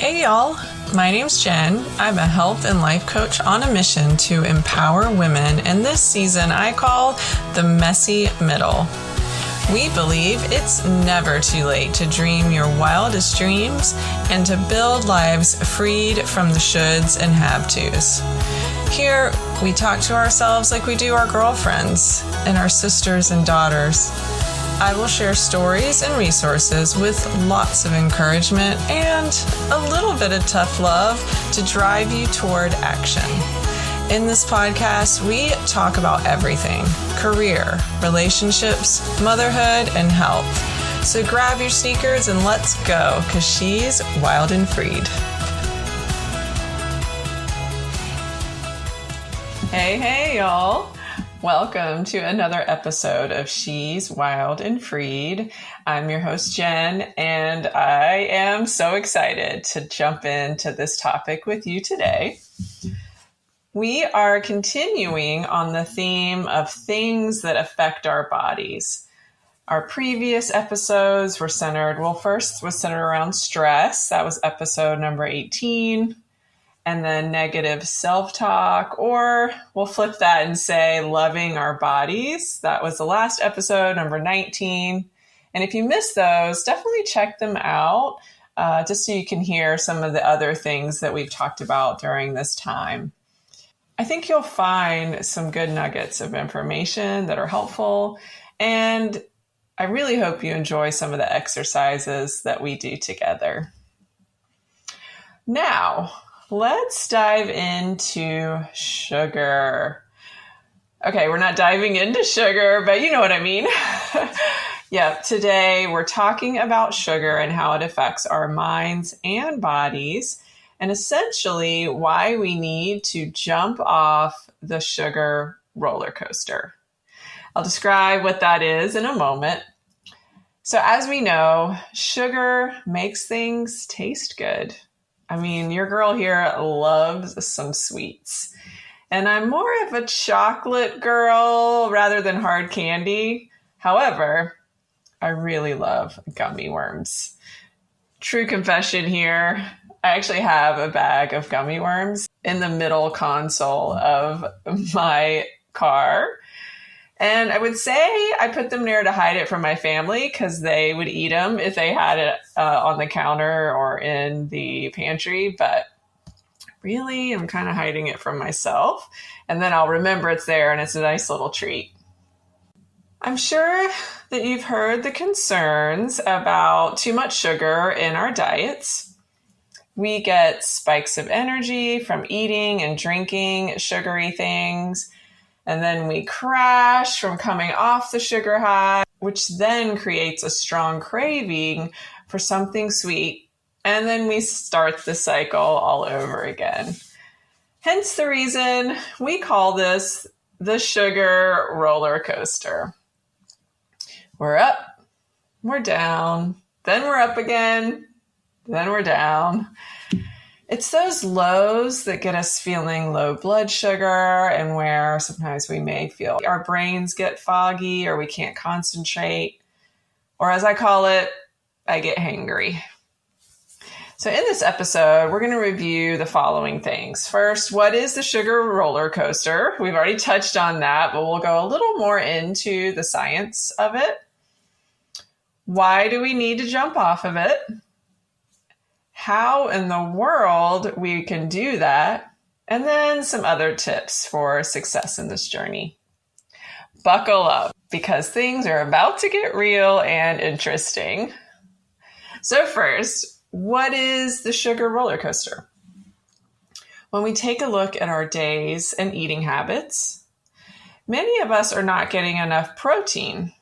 Hey y'all, my name's Jen. I'm a health and life coach on a mission to empower women, and this season I call the messy middle. We believe it's never too late to dream your wildest dreams and to build lives freed from the shoulds and have-tos. Here, we talk to ourselves like we do our girlfriends and our sisters and daughters. I will share stories and resources with lots of encouragement and a little bit of tough love to drive you toward action. In this podcast, we talk about everything: career, relationships, motherhood, and health. So grab your sneakers and let's go, because she's wild and freed. Hey, y'all. Welcome to another episode of She's Wild and Freed. I'm your host, Jen, and I am so excited to jump into this topic with you today. We are continuing on the theme of things that affect our bodies. Our previous episodes were first was centered around stress. That was episode number 18. And then negative self-talk, or we'll flip that and say loving our bodies. That was the last episode, number 19. And if you missed those, definitely check them out, just so you can hear some of the other things that we've talked about during this time. I think you'll find some good nuggets of information that are helpful. And I really hope you enjoy some of the exercises that we do together. Now, let's dive into sugar. Okay, we're not diving into sugar, but you know what I mean. Yeah, today we're talking about sugar and how it affects our minds and bodies, and essentially why we need to jump off the sugar roller coaster. I'll describe what that is in a moment. So as we know, sugar makes things taste good. I mean, your girl here loves some sweets. And I'm more of a chocolate girl rather than hard candy. However, I really love gummy worms. True confession here, I actually have a bag of gummy worms in the middle console of my car. And I would say I put them there to hide it from my family because they would eat them if they had it on the counter or in the pantry. But really, I'm kind of hiding it from myself. And then I'll remember it's there and it's a nice little treat. I'm sure that you've heard the concerns about too much sugar in our diets. We get spikes of energy from eating and drinking sugary things. And then we crash from coming off the sugar high, which then creates a strong craving for something sweet. And then we start the cycle all over again. Hence the reason we call this the sugar roller coaster. We're up, we're down, then we're up again, then we're down. It's those lows that get us feeling low blood sugar and where sometimes we may feel our brains get foggy or we can't concentrate. Or as I call it, I get hangry. So in this episode, we're going to review the following things. First, what is the sugar roller coaster? We've already touched on that, but we'll go a little more into the science of it. Why do we need to jump off of it? How in the world we can do that, and then some other tips for success in this journey. Buckle up, because things are about to get real and interesting. So first, what is the sugar roller coaster? When we take a look at our days and eating habits, many of us are not getting enough protein.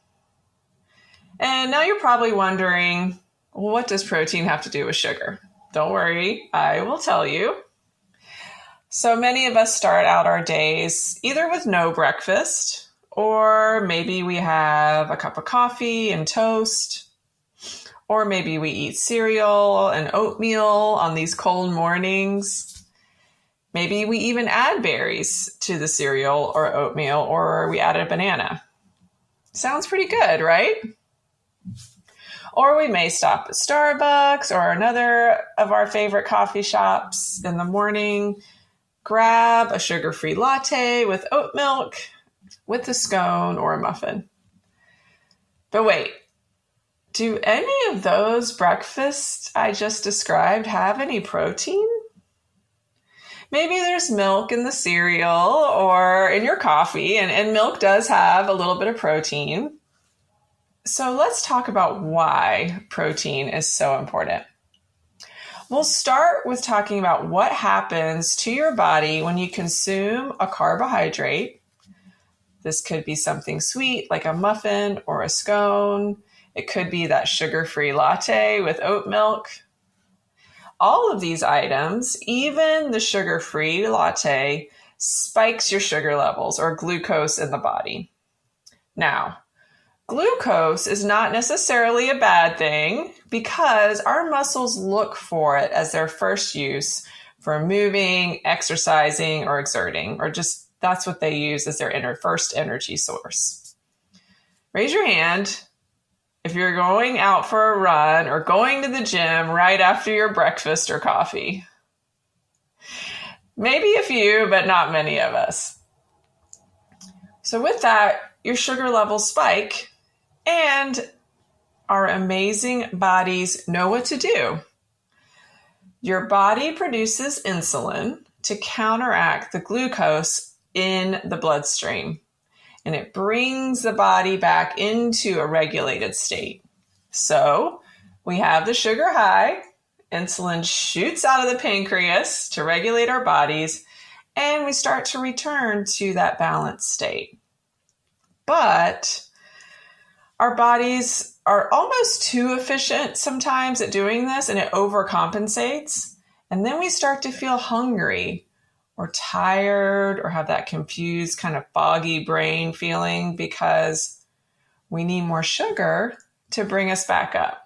And now you're probably wondering, what does protein have to do with sugar? Don't worry, I will tell you. So many of us start out our days either with no breakfast, or maybe we have a cup of coffee and toast, or maybe we eat cereal and oatmeal on these cold mornings. Maybe we even add berries to the cereal or oatmeal, or we add a banana. Sounds pretty good, right? Or we may stop at Starbucks or another of our favorite coffee shops in the morning, grab a sugar-free latte with oat milk, with a scone or a muffin. But wait, do any of those breakfasts I just described have any protein? Maybe there's milk in the cereal or in your coffee, and milk does have a little bit of protein. So let's talk about why protein is so important. We'll start with talking about what happens to your body when you consume a carbohydrate. This could be something sweet like a muffin or a scone. It could be that sugar-free latte with oat milk. All of these items, even the sugar-free latte, spikes your sugar levels or glucose in the body. Now, glucose is not necessarily a bad thing because our muscles look for it as their first use for moving, exercising, or exerting, or just that's what they use as their first energy source. Raise your hand if you're going out for a run or going to the gym right after your breakfast or coffee. Maybe a few, but not many of us. So with that, your sugar levels spike and our amazing bodies know what to do. Your body produces insulin to counteract the glucose in the bloodstream, and it brings the body back into a regulated state. So we have the sugar high, insulin shoots out of the pancreas to regulate our bodies, and we start to return to that balanced state. But our bodies are almost too efficient sometimes at doing this, and it overcompensates. And then we start to feel hungry or tired or have that confused kind of foggy brain feeling because we need more sugar to bring us back up.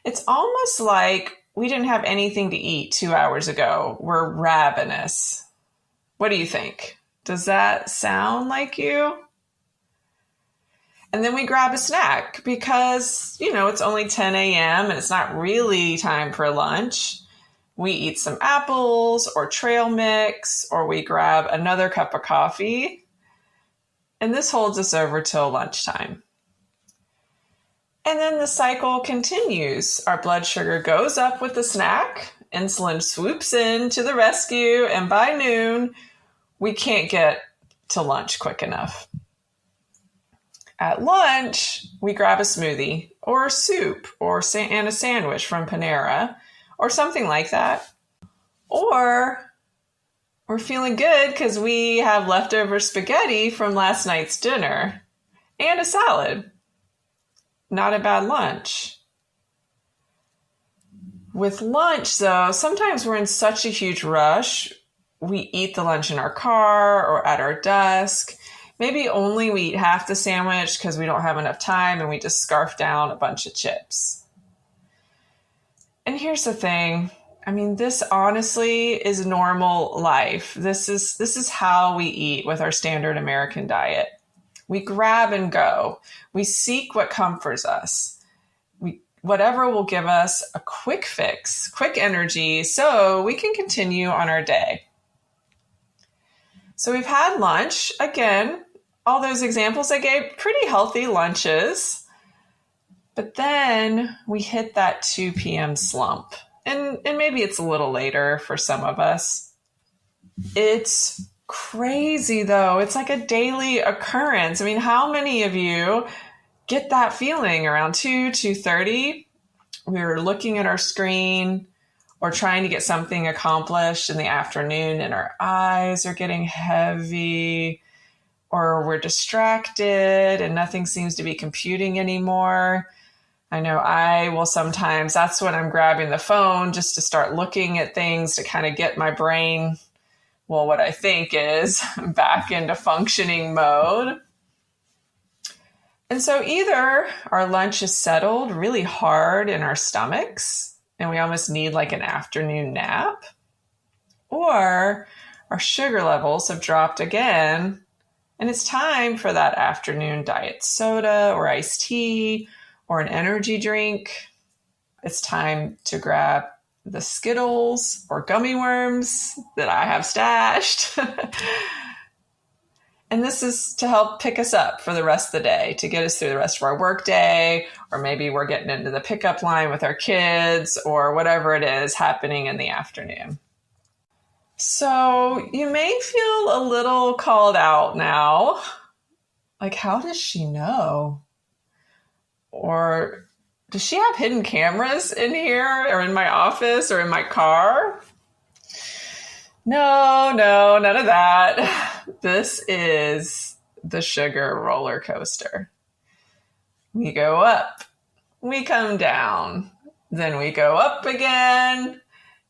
It's almost like we didn't have anything to eat 2 hours ago. We're ravenous. What do you think? Does that sound like you? And then we grab a snack because, it's only 10 a.m. and it's not really time for lunch. We eat some apples or trail mix, or we grab another cup of coffee. And this holds us over till lunchtime. And then the cycle continues. Our blood sugar goes up with the snack. Insulin swoops in to the rescue. And by noon, we can't get to lunch quick enough. At lunch, we grab a smoothie or soup and a sandwich from Panera or something like that. Or we're feeling good because we have leftover spaghetti from last night's dinner and a salad. Not a bad lunch. With lunch, though, sometimes we're in such a huge rush. We eat the lunch in our car or at our desk. Maybe only we eat half the sandwich because we don't have enough time and we just scarf down a bunch of chips. And here's the thing. This honestly is normal life. This is how we eat with our standard American diet. We grab and go. We seek what comforts us. Whatever will give us a quick fix, quick energy, so we can continue on our day. So we've had lunch. Again, all those examples I gave, pretty healthy lunches. But then we hit that 2 p.m. slump. And maybe it's a little later for some of us. It's crazy, though. It's like a daily occurrence. How many of you get that feeling around 2:30? We're looking at our screen or trying to get something accomplished in the afternoon, and our eyes are getting heavy, or we're distracted and nothing seems to be computing anymore. I know I will sometimes, that's when I'm grabbing the phone just to start looking at things to kind of get my brain, what I think is back into functioning mode. And so either our lunch is settled really hard in our stomachs and we almost need like an afternoon nap, or our sugar levels have dropped again and it's time for that afternoon diet soda or iced tea or an energy drink, it's time to grab the Skittles or gummy worms that I have stashed. And this is to help pick us up for the rest of the day, to get us through the rest of our work day, or maybe we're getting into the pickup line with our kids or whatever it is happening in the afternoon. So you may feel a little called out now. Like, how does she know? Or does she have hidden cameras in here or in my office or in my car? No, none of that. This is the sugar roller coaster. We go up, we come down, then we go up again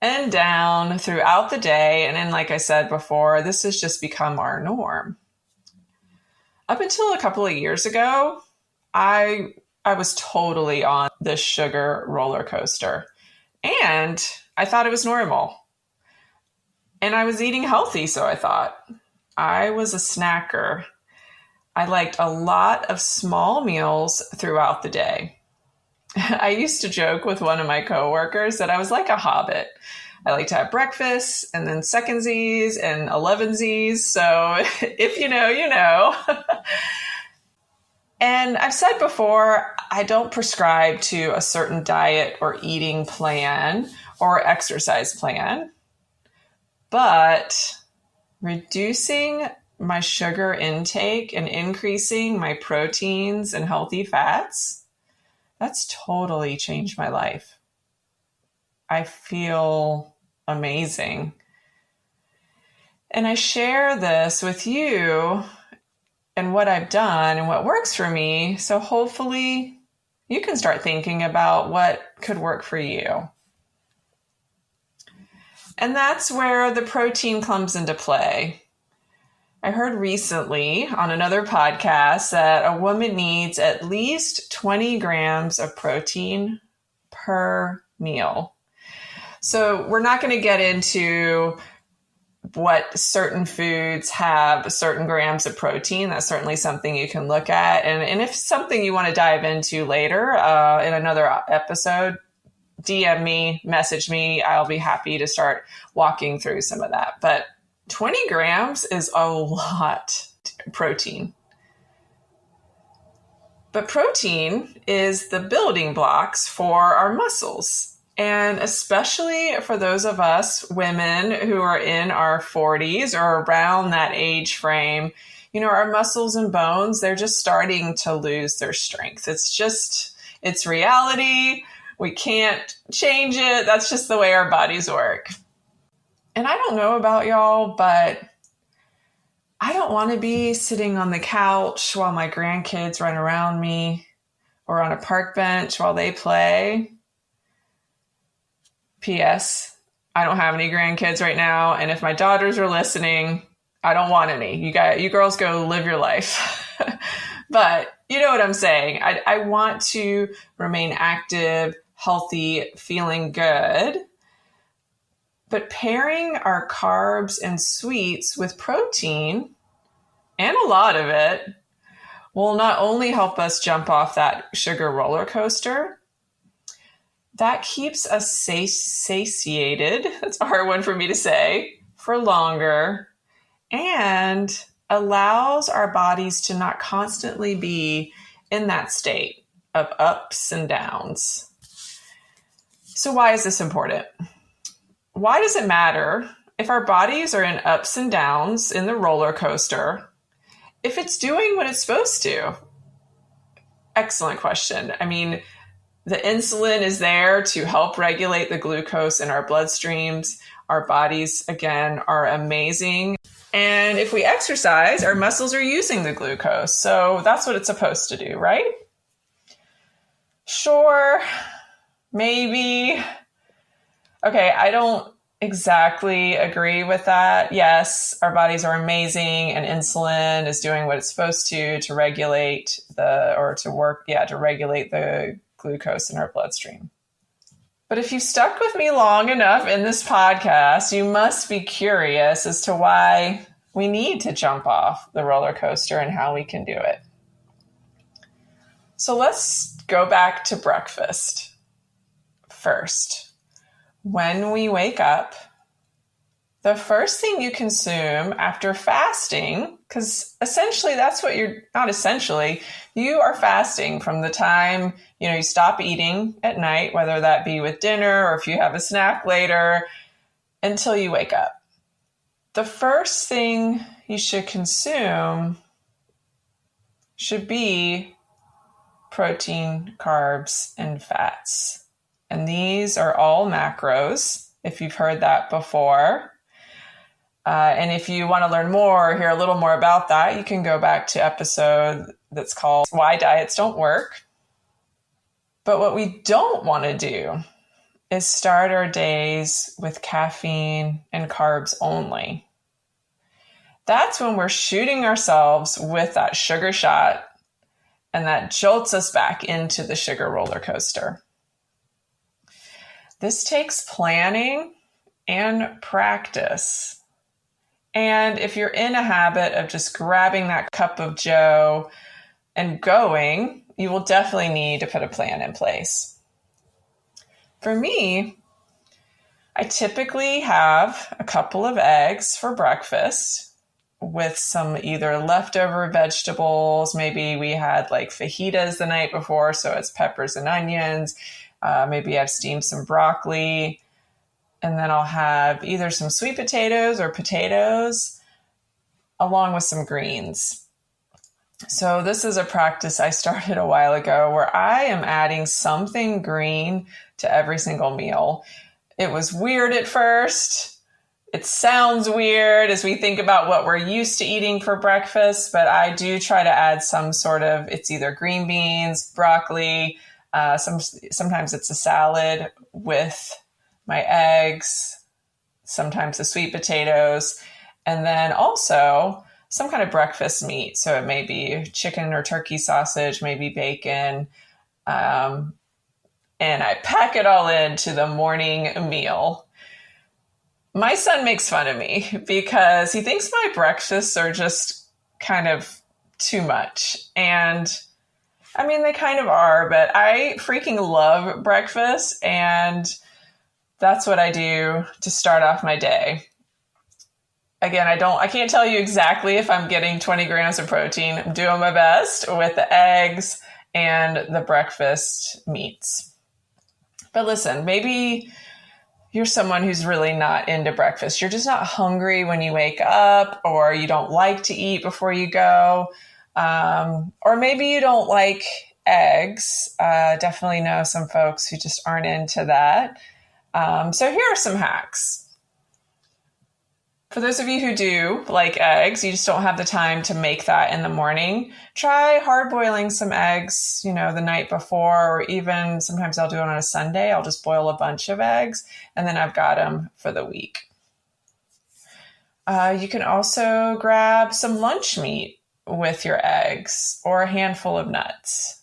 and down throughout the day. And then, like I said before, this has just become our norm. Up until a couple of years ago, I was totally on this sugar roller coaster, and I thought it was normal. And I was eating healthy, so I thought. I was a snacker. I liked a lot of small meals throughout the day. I used to joke with one of my coworkers that I was like a hobbit. I like to have breakfast and then secondsies and 11sies. So if you know, you know. And I've said before, I don't prescribe to a certain diet or eating plan or exercise plan. But reducing my sugar intake and increasing my proteins and healthy fats, that's totally changed my life. I feel amazing. And I share this with you and what I've done and what works for me. So hopefully you can start thinking about what could work for you. And that's where the protein comes into play. I heard recently on another podcast that a woman needs at least 20 grams of protein per meal. So we're not going to get into what certain foods have certain grams of protein. That's certainly something you can look at. And if something you want to dive into later in another episode, DM me, message me. I'll be happy to start walking through some of that. But 20 grams is a lot of protein. But protein is the building blocks for our muscles. And especially for those of us women who are in our 40s or around that age frame, you know, our muscles and bones, they're just starting to lose their strength. It's reality. We can't change it. That's just the way our bodies work. And I don't know about y'all, but I don't want to be sitting on the couch while my grandkids run around me or on a park bench while they play. P.S. I don't have any grandkids right now. And if my daughters are listening, I don't want any. You girls go live your life. But you know what I'm saying. I want to remain active, healthy, feeling good. But pairing our carbs and sweets with protein, and a lot of it, will not only help us jump off that sugar roller coaster, that keeps us satiated, that's a hard one for me to say, for longer, and allows our bodies to not constantly be in that state of ups and downs. So why is this important? Why does it matter if our bodies are in ups and downs in the roller coaster if it's doing what it's supposed to? Excellent question. I mean, the insulin is there to help regulate the glucose in our bloodstreams. Our bodies, again, are amazing. And if we exercise, our muscles are using the glucose. So that's what it's supposed to do, right? Sure, maybe. Okay, I don't exactly agree with that. Yes, our bodies are amazing and insulin is doing what it's supposed to regulate to regulate the glucose in our bloodstream. But if you've stuck with me long enough in this podcast, you must be curious as to why we need to jump off the roller coaster and how we can do it. So let's go back to breakfast first. When we wake up, the first thing you consume after fasting, because essentially that's what you are fasting from the time, you stop eating at night, whether that be with dinner or if you have a snack later, until you wake up. The first thing you should consume should be protein, carbs, and fats. And these are all macros, if you've heard that before. And if you want to learn more or hear a little more about that, you can go back to episode that's called Why Diets Don't Work. But what we don't want to do is start our days with caffeine and carbs only. That's when we're shooting ourselves with that sugar shot, and that jolts us back into the sugar roller coaster. This takes planning and practice. And if you're in a habit of just grabbing that cup of Joe and going, you will definitely need to put a plan in place. For me, I typically have a couple of eggs for breakfast with some either leftover vegetables. Maybe we had like fajitas the night before, so it's peppers and onions. Maybe I've steamed some broccoli. And then I'll have either some sweet potatoes or potatoes along with some greens. So this is a practice I started a while ago where I am adding something green to every single meal. It was weird at first. It sounds weird as we think about what we're used to eating for breakfast, but I do try to add some sort of, it's either green beans, broccoli, sometimes it's a salad with my eggs, sometimes the sweet potatoes, and then also some kind of breakfast meat. So it may be chicken or turkey sausage, maybe bacon. And I pack it all into the morning meal. My son makes fun of me because he thinks my breakfasts are just kind of too much. And I mean, they kind of are, but I freaking love breakfast, and that's what I do to start off my day. Again, I can't tell you exactly if I'm getting 20 grams of protein. I'm doing my best with the eggs and the breakfast meats. But listen, maybe you're someone who's really not into breakfast. You're just not hungry when you wake up, or you don't like to eat before you go. Or maybe you don't like eggs. Definitely know some folks who just aren't into that. So here are some hacks. For those of you who do like eggs, you just don't have the time to make that in the morning, try hard boiling some eggs, the night before, or even sometimes I'll do it on a Sunday. I'll just boil a bunch of eggs and then I've got them for the week. You can also grab some lunch meat with your eggs or a handful of nuts.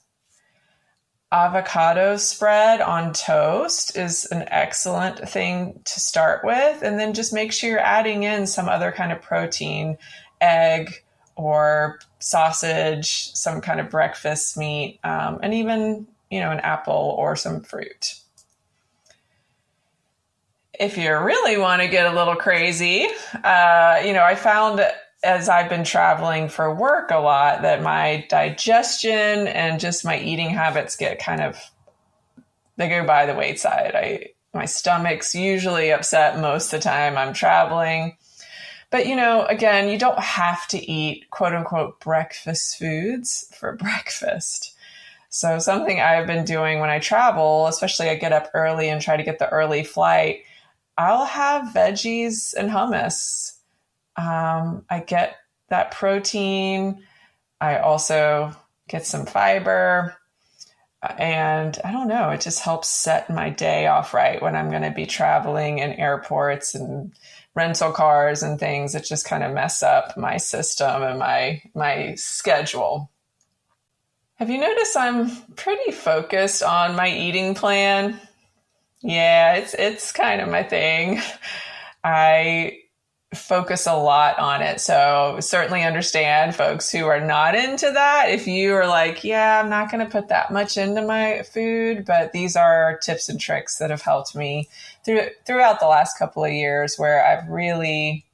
Avocado spread on toast is an excellent thing to start with. And then just make sure you're adding in some other kind of protein, egg or sausage, some kind of breakfast meat, and even, an apple or some fruit. If you really want to get a little crazy, I found that as I've been traveling for work a lot, that my digestion and just my eating habits get they go by the wayside. My stomach's usually upset most of the time I'm traveling. But, again, you don't have to eat quote unquote breakfast foods for breakfast. So something I've been doing when I travel, especially I get up early and try to get the early flight, I'll have veggies and hummus. I get that protein. I also get some fiber. And I don't know, it just helps set my day off right when I'm going to be traveling in airports and rental cars and things. It just kind of mess up my system and my schedule. Have you noticed I'm pretty focused on my eating plan? Yeah, it's kind of my thing. I focus a lot on it. So certainly understand folks who are not into that. If you are like, yeah, I'm not going to put that much into my food, but these are tips and tricks that have helped me throughout the last couple of years where I've really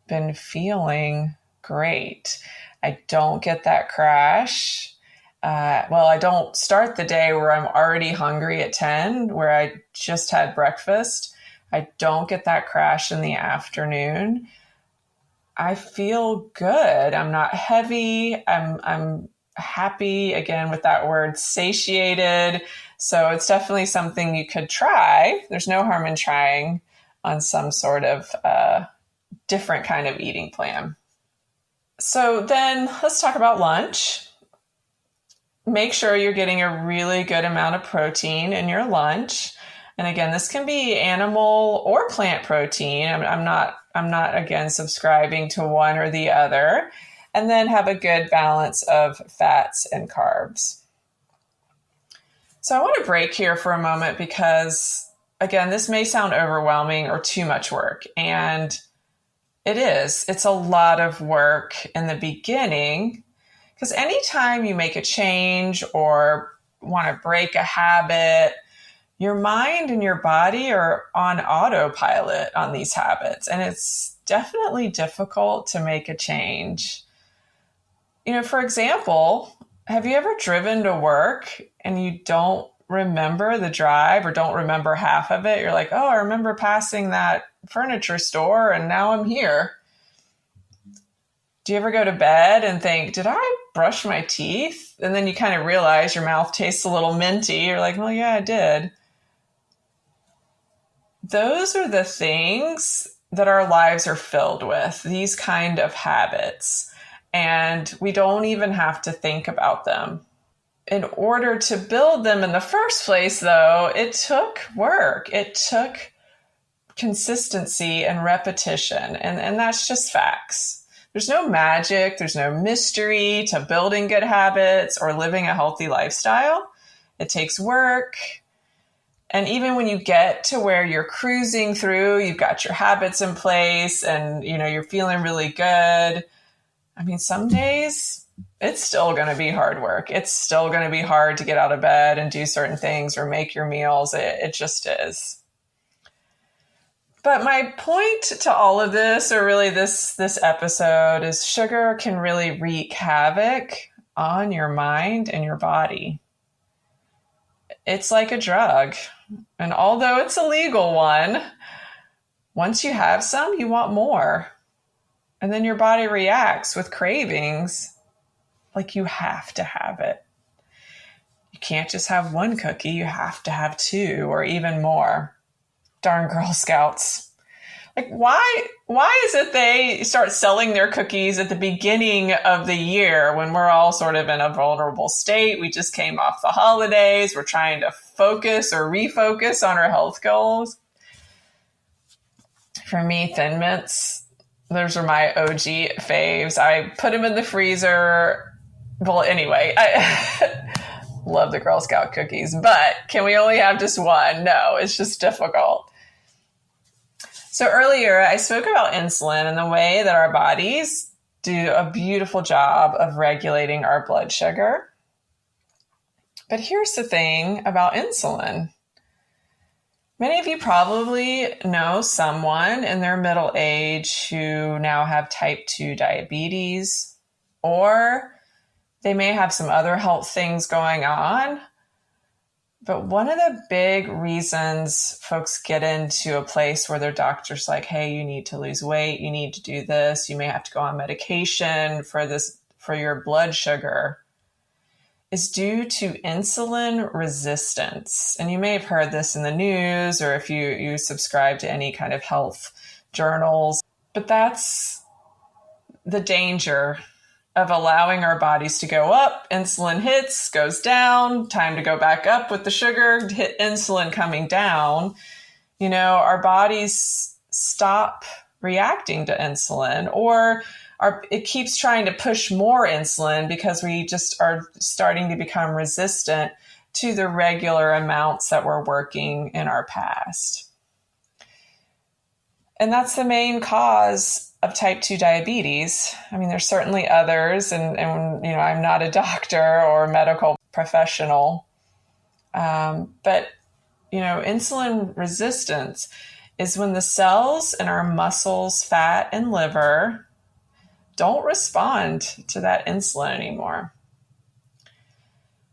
been feeling great. I don't get that crash. I don't start the day where I'm already hungry at 10, where I just had breakfast. I don't get that crash in the afternoon. I feel good. I'm not heavy. I'm happy, again, with that word, satiated. So it's definitely something you could try. There's no harm in trying on some sort of different kind of eating plan. So then let's talk about lunch. Make sure you're getting a really good amount of protein in your lunch. And again, this can be animal or plant protein. I'm not again subscribing to one or the other. And then have a good balance of fats and carbs. So I want to break here for a moment because, again, this may sound overwhelming or too much work. And it is. It's a lot of work in the beginning because anytime you make a change or want to break a habit, your mind and your body are on autopilot on these habits, and it's definitely difficult to make a change. For example, have you ever driven to work and you don't remember the drive or don't remember half of it? You're like, oh, I remember passing that furniture store and now I'm here. Do you ever go to bed and think, did I brush my teeth? And then you kind of realize your mouth tastes a little minty. You're like, well, yeah, I did. Those are the things that our lives are filled with, these kind of habits. And we don't even have to think about them. In order to build them in the first place, though, it took work. It took consistency and repetition. And that's just facts. There's no magic. There's no mystery to building good habits or living a healthy lifestyle. It takes work. And even when you get to where you're cruising through, you've got your habits in place and, you're feeling really good. I mean, some days it's still going to be hard work. It's still going to be hard to get out of bed and do certain things or make your meals. It just is. But my point to all of this, or really this episode, is sugar can really wreak havoc on your mind and your body. It's like a drug. And although it's a legal one, once you have some, you want more. And then your body reacts with cravings like you have to have it. You can't just have one cookie, you have to have two or even more. Darn Girl Scouts. Like, why is it they start selling their cookies at the beginning of the year when we're all sort of in a vulnerable state? We just came off the holidays. We're trying to focus or refocus on our health goals. For me, Thin Mints, those are my OG faves. I put them in the freezer. Well, anyway, I love the Girl Scout cookies, but can we only have just one? No, it's just difficult. So earlier I spoke about insulin and the way that our bodies do a beautiful job of regulating our blood sugar. But here's the thing about insulin. Many of you probably know someone in their middle age who now have type 2 diabetes, or they may have some other health things going on. But one of the big reasons folks get into a place where their doctor's like, hey, you need to lose weight, you need to do this, you may have to go on medication for your blood sugar, is due to insulin resistance. And you may have heard this in the news, or if you subscribe to any kind of health journals. But that's the danger of allowing our bodies to go up. Insulin hits, goes down, time to go back up with the sugar, hit insulin coming down. Our bodies stop reacting to insulin, or it keeps trying to push more insulin because we just are starting to become resistant to the regular amounts that were working in our past. And that's the main cause of type 2 diabetes. I mean, there's certainly others, and I'm not a doctor or a medical professional. But insulin resistance is when the cells in our muscles, fat, and liver don't respond to that insulin anymore.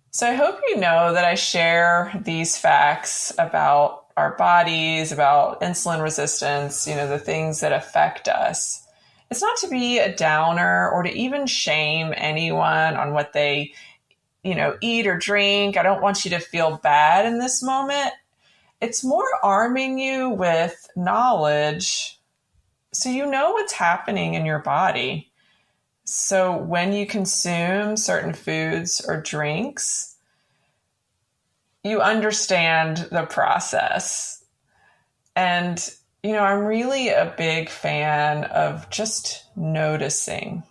So I hope you know that I share these facts about our bodies, about insulin resistance, the things that affect us. It's not to be a downer or to even shame anyone on what they, eat or drink. I don't want you to feel bad in this moment. It's more arming you with knowledge so you know what's happening in your body. So when you consume certain foods or drinks, you understand the process. And, I'm really a big fan of just noticing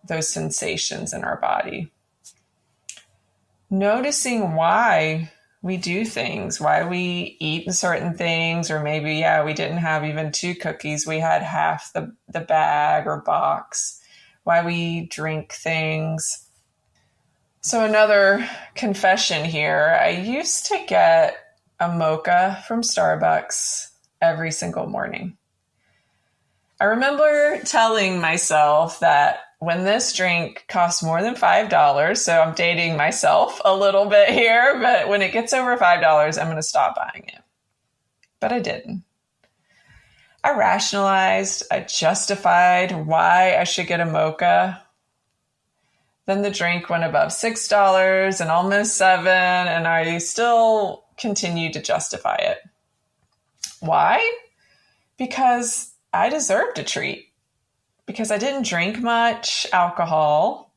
those sensations in our body. Noticing why we do things, why we eat certain things, or maybe, we didn't have even 2 cookies. We had half the bag or box. Why we drink things. So another confession here. I used to get a mocha from Starbucks every single morning. I remember telling myself that when this drink costs more than $5, so I'm dating myself a little bit here, but when it gets over $5, I'm going to stop buying it. But I didn't. I rationalized, I justified why I should get a mocha. Then the drink went above $6 and almost $7, and I still continued to justify it. Why? Because I deserved a treat. Because I didn't drink much alcohol.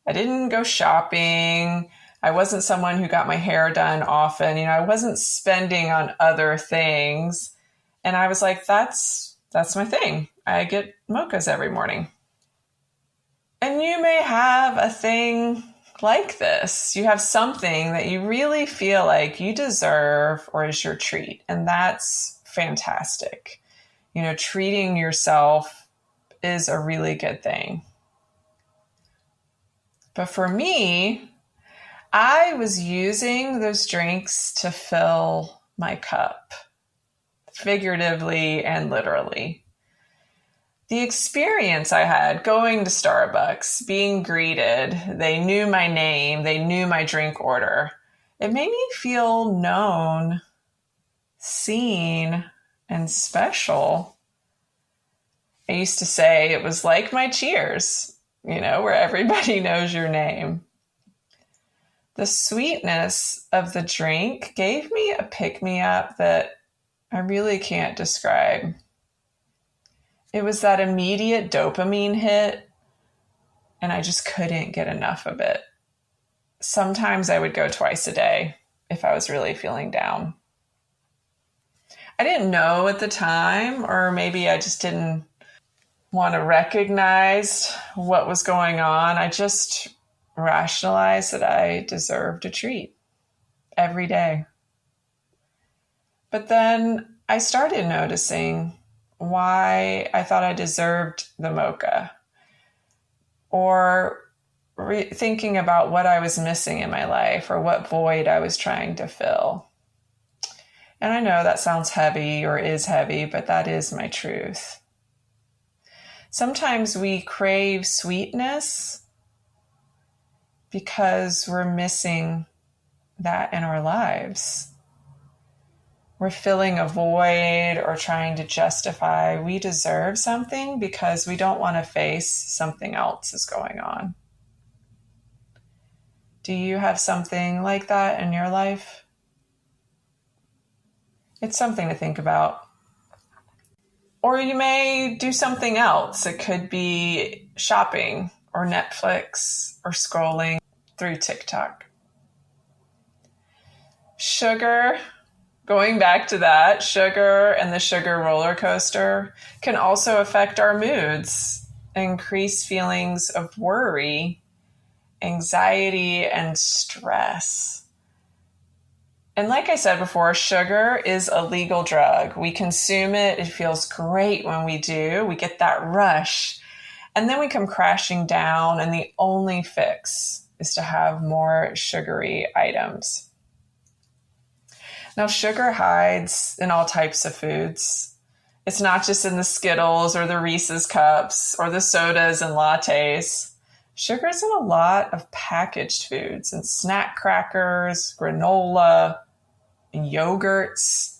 I didn't go shopping. I wasn't someone who got my hair done often. I wasn't spending on other things. And I was like, that's my thing. I get mochas every morning. And you may have a thing like this. You have something that you really feel like you deserve or is your treat. And that's fantastic. Treating yourself is a really good thing. But for me, I was using those drinks to fill my cup, figuratively and literally. The experience I had going to Starbucks, being greeted, they knew my name, they knew my drink order. It made me feel known, seen, and special. I used to say it was like my Cheers, where everybody knows your name. The sweetness of the drink gave me a pick-me-up that I really can't describe. It was that immediate dopamine hit, and I just couldn't get enough of it. Sometimes I would go twice a day if I was really feeling down. I didn't know at the time, or maybe I just didn't want to recognize what was going on. I just rationalized that I deserved a treat every day. But then I started noticing why I thought I deserved the mocha, or thinking about what I was missing in my life or what void I was trying to fill. And I know that sounds heavy or is heavy, but that is my truth. Sometimes we crave sweetness because we're missing that in our lives. We're filling a void or trying to justify we deserve something because we don't want to face something else is going on. Do you have something like that in your life? It's something to think about. Or you may do something else. It could be shopping or Netflix or scrolling through TikTok. Sugar, going back to that, sugar and the sugar roller coaster can also affect our moods, increase feelings of worry, anxiety, and stress. And like I said before, sugar is a legal drug. We consume it. It feels great when we do. We get that rush. And then we come crashing down, and the only fix is to have more sugary items. Now, sugar hides in all types of foods. It's not just in the Skittles or the Reese's cups or the sodas and lattes. Sugar's in a lot of packaged foods and snack crackers, granola, and yogurts.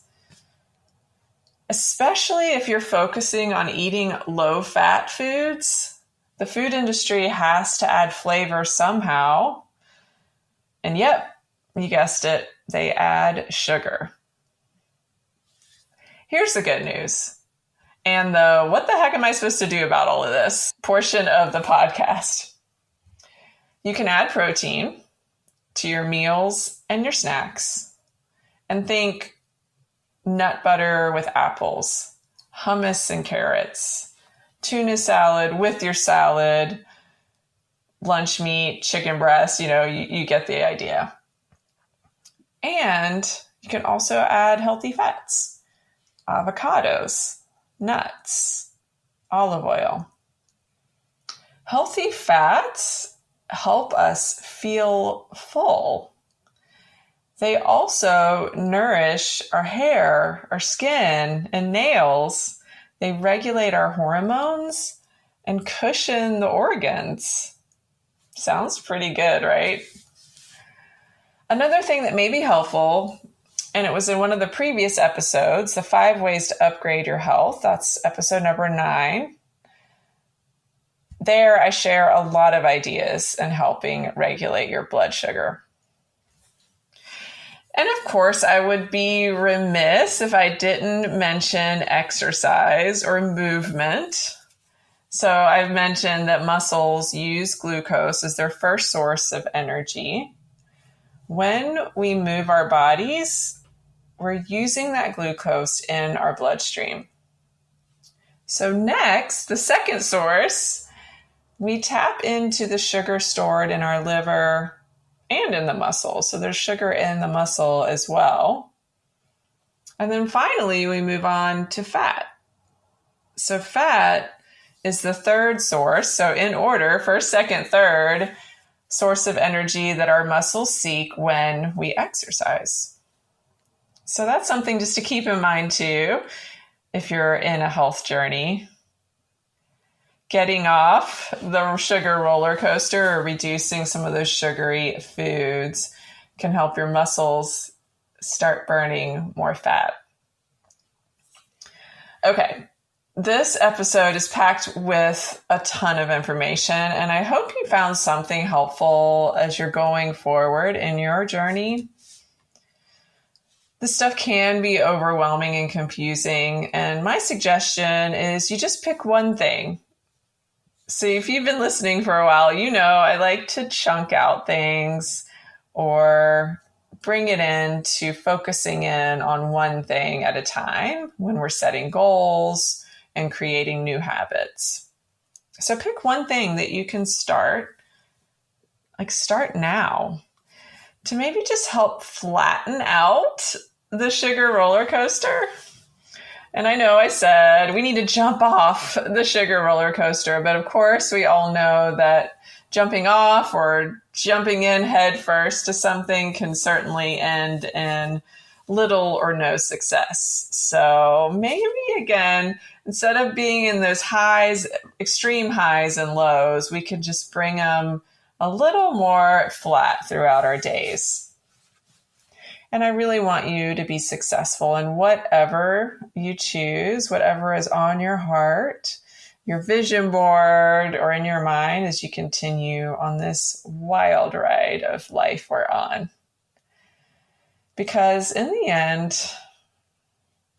Especially if you're focusing on eating low-fat foods, the food industry has to add flavor somehow. And yep, you guessed it, they add sugar. Here's the good news. And the what the heck am I supposed to do about all of this portion of the podcast. You can add protein to your meals and your snacks. And think nut butter with apples, hummus and carrots, tuna salad with your salad, lunch meat, chicken breast, you get the idea. And you can also add healthy fats, avocados, nuts, olive oil. Healthy fats help us feel full. They also nourish our hair, our skin, and nails. They regulate our hormones and cushion the organs. Sounds pretty good, right? Another thing that may be helpful, and it was in one of the previous episodes, the 5 ways to upgrade your health. That's episode number 9. There, I share a lot of ideas in helping regulate your blood sugar. And of course, I would be remiss if I didn't mention exercise or movement. So I've mentioned that muscles use glucose as their first source of energy. When we move our bodies, we're using that glucose in our bloodstream. So next, the second source, we tap into the sugar stored in our liver and in the muscle. So there's sugar in the muscle as well. And then finally, we move on to fat. So fat is the third source. So in order, first, second, third source of energy that our muscles seek when we exercise. So that's something just to keep in mind too, if you're in a health journey. Getting off the sugar roller coaster or reducing some of those sugary foods can help your muscles start burning more fat. Okay, this episode is packed with a ton of information, and I hope you found something helpful as you're going forward in your journey. This stuff can be overwhelming and confusing, and my suggestion is you just pick one thing. So if you've been listening for a while, I like to chunk out things or bring it into focusing in on one thing at a time when we're setting goals and creating new habits. So pick one thing that you can start now to maybe just help flatten out the sugar roller coaster. And I know I said we need to jump off the sugar roller coaster, but of course we all know that jumping off or jumping in head first to something can certainly end in little or no success. So maybe again, instead of being in those highs, extreme highs and lows, we could just bring them a little more flat throughout our days. And I really want you to be successful in whatever you choose, whatever is on your heart, your vision board, or in your mind as you continue on this wild ride of life we're on. Because in the end,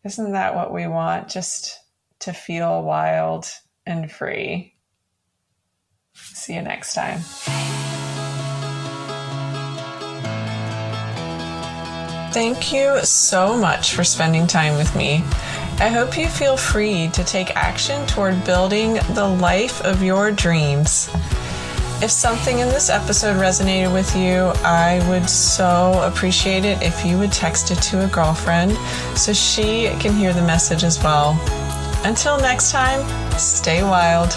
isn't that what we want? Just to feel wild and free. See you next time. Thank you so much for spending time with me. I hope you feel free to take action toward building the life of your dreams. If something in this episode resonated with you, I would so appreciate it if you would text it to a girlfriend so she can hear the message as well. Until next time, stay wild.